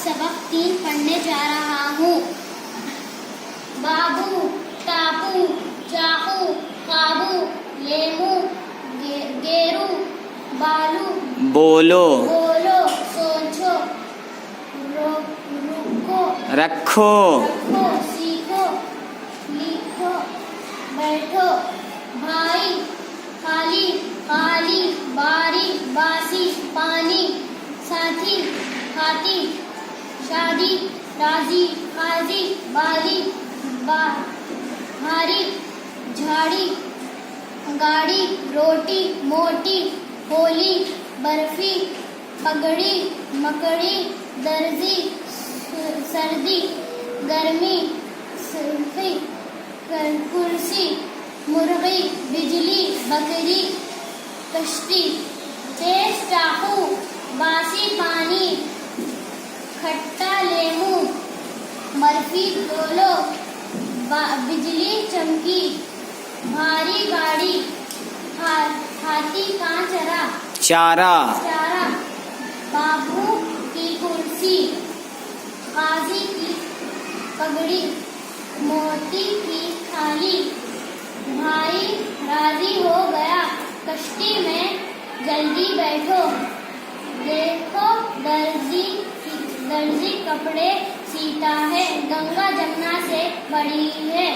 सबक 3 पढ़ने जा रहा हूँ। बाबू, टापू, चाकू, काबू, लेमू, गेरू, बालू, बोलो, बोलो, सोचो, रुको, रखो, रखो, सीखो, लिखो, बैठो, भाई, खाली, खाली, बारी, बासी, पानी, साथी, हाथी, शादी, राजी, काजी, बाली, भारी, झाड़ी, गाड़ी, रोटी, मोटी, होली, बर्फी, पगड़ी, मकड़ी, दर्जी, सर्दी, गर्मी, सर्दी, कुर्सी, मुर्गी, बिजली, बकरी, कश्ती, तेज चाकू, बासी पानी, खट्टा लेमू, बर्फी डोलो, बिजली चमकी, भारी गाड़ी, हाथी का चारा, चारा, बाबू की कुर्सी, काजी की पगड़ी, मोती की थाली, भाई राजी हो गया, कश्ती में जल्दी बैठो, देखो दर्जी कपड़े सीता है, गंगा जमुना से बड़ी है।